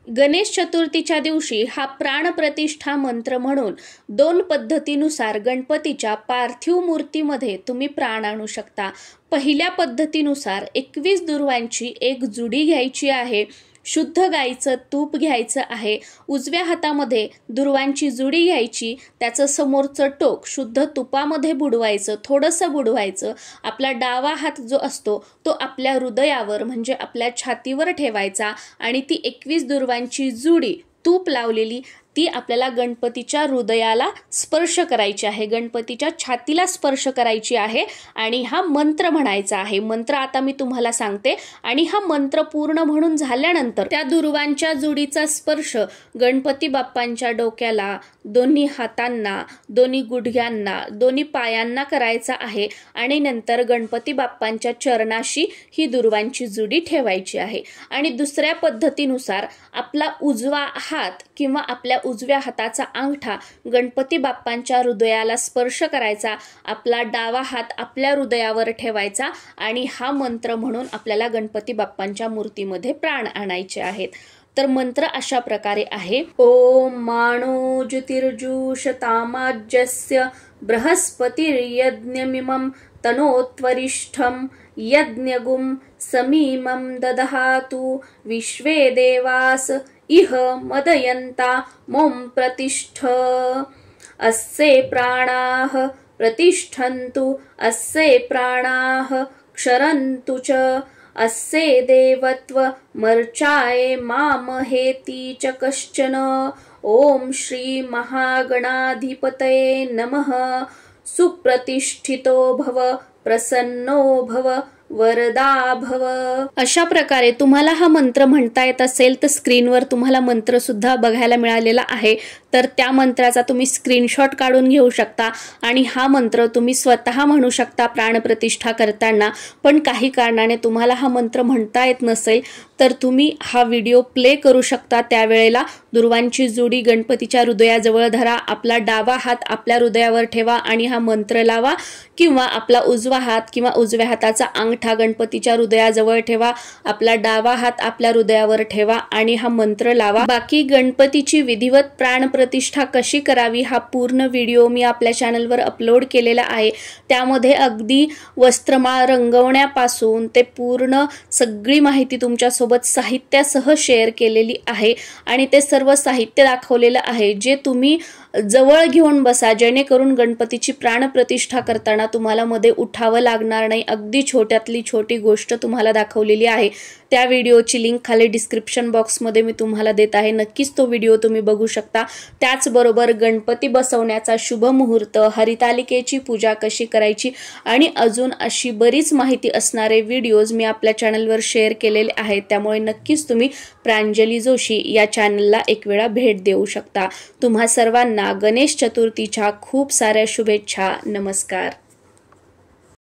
गणेश चतुर्थीच्या दिवशी हा प्राणप्रतिष्ठा मंत्र म्हणून 2 पद्धतीनुसार गणपतीच्या पार्थिव मूर्तीमध्ये तुम्ही प्राण आणू शकता। पहिल्या पद्धतीनुसार 21 दुर्वांची एक जुडी घ्यायची आहे, शुद्ध गाईचं तूप घ्यायचं आहे, उजव्या हातामध्ये दुर्वांची जुडी घ्यायची, त्याचं समोरचं टोक शुद्ध तुपामध्ये बुडवायचं, थोडंसं बुडवायचं। आपला डावा हात जो असतो तो आपल्या हृदयावर म्हणजे आपल्या छातीवर ठेवायचा आणि ती 21 दुर्वांची जुडी तूप लावलेली ती आपल्याला गणपतीच्या हृदयाला स्पर्श करायची आहे, गणपतीच्या छातीला स्पर्श करायची आहे आणि हा मंत्र म्हणायचा आहे। मंत्र आता मी तुम्हाला सांगते आणि हा मंत्र पूर्ण म्हणून झाल्यानंतर त्या दुर्वांच्या जुडीचा स्पर्श गणपती बाप्पांच्या डोक्याला, दोन्ही हातांना, दोन्ही गुडघ्यांना, दोन्ही पायांना करायचा आहे आणि नंतर गणपती बाप्पांच्या चरणाशी ही दुर्वांची जुडी ठेवायची आहे। आणि दुसऱ्या पद्धतीनुसार आपला उजवा हात किंवा आपल्या उजव्या हाताचा अंगठा गणपती बाप्पांच्या हृदयाला स्पर्श करायचा, आपला डावा हात आपल्या हृदयावर ठेवायचा आणि हा मंत्र म्हणून आपल्याला गणपती बाप्पांच्या मूर्तीमध्ये प्राण आणायचे आहेत। तर मंत्र अशा प्रकारे आहे, ओम मानो ज्योतिर्जुषतामाज्यस्य बृहस्पतिर्यज्ञमिमं तनोत्वरिष्ठं यज्ञगुं समीमं ददहातु विश्वे देवास इह मदयन्ता मों प्रतिष्ठ अस्से प्राणाः प्रतिष्ठन्तु अस्से प्राणाः क्षरन्तु च अस्से देवत्व मर्चाय मामहेति च कश्चन। ओम श्री महागणाधिपतये नमः। सुप्रतिष्ठितो भव, प्रसन्नो भव, वरदा भव। अशा प्रकारे तुम्हाला हा मंत्र म्हणता येत असेल तर स्क्रीनवर तुम्हाला मंत्र सुद्धा बघायला मिळालेला आहे, तर त्या मंत्राचा तुम्ही स्क्रीनशॉट काढून घेऊ शकता आणि हा मंत्र तुम्ही स्वतः म्हणू शकता प्राणप्रतिष्ठा करताना। पण काही कारणाने तुम्हाला हा मंत्र म्हणता येत नसेल तर तुम्ही हा व्हिडिओ प्ले करू शकता। त्यावेळेला दुर्वांची जुडी गणपतीच्या हृदयाजवळ धरा, आपला डावा हात आपल्या हृदयावर ठेवा आणि हा मंत्र लावा, किंवा आपला उजवा हात किंवा उजव्या हाताचा अंगठा गणपतीच्या हृदयाजवळ ठेवा, आपला डावा हात आपल्या हृदयावर ठेवा आणि हा मंत्र लावा। बाकी गणपतीची विधिवत प्राणप्रतिष्ठा कशी करावी हा पूर्ण व्हिडिओ मी आपल्या चॅनलवर अपलोड केलेला आहे। त्यामध्ये अगदी वस्त्रमाळ रंगवण्यापासून ते पूर्ण सगळी माहिती तुमच्या सोबत साहित्यासह शेअर केलेली आहे आणि ते सर्व साहित्य दाखवलेलं आहे जे तुम्ही जवळ घेऊन बसा, जेणेकरून गणपतीची प्राणप्रतिष्ठा करताना तुम्हाला मध्ये उठावं लागणार नाही। अगदी छोट्यातली छोटी गोष्ट तुम्हाला दाखवलेली आहे। त्या व्हिडिओची लिंक खाली डिस्क्रिप्शन बॉक्समध्ये मी तुम्हाला देत आहे, नक्कीच तो व्हिडिओ तुम्ही बघू शकता। त्याचबरोबर गणपती बसवण्याचा शुभ मुहूर्त, हरितालिकेची पूजा कशी करायची आणि अजून अशी बरीच माहिती असणारे व्हिडिओज मी आपल्या चॅनलवर शेअर केलेले आहेत, त्यामुळे नक्कीच तुम्ही प्रांजली जोशी या चॅनलला एक वेळा भेट देऊ शकता। तुम्हा सर्वांना गणेश चतुर्थीच्या खूप साऱ्या शुभेच्छा। नमस्कार।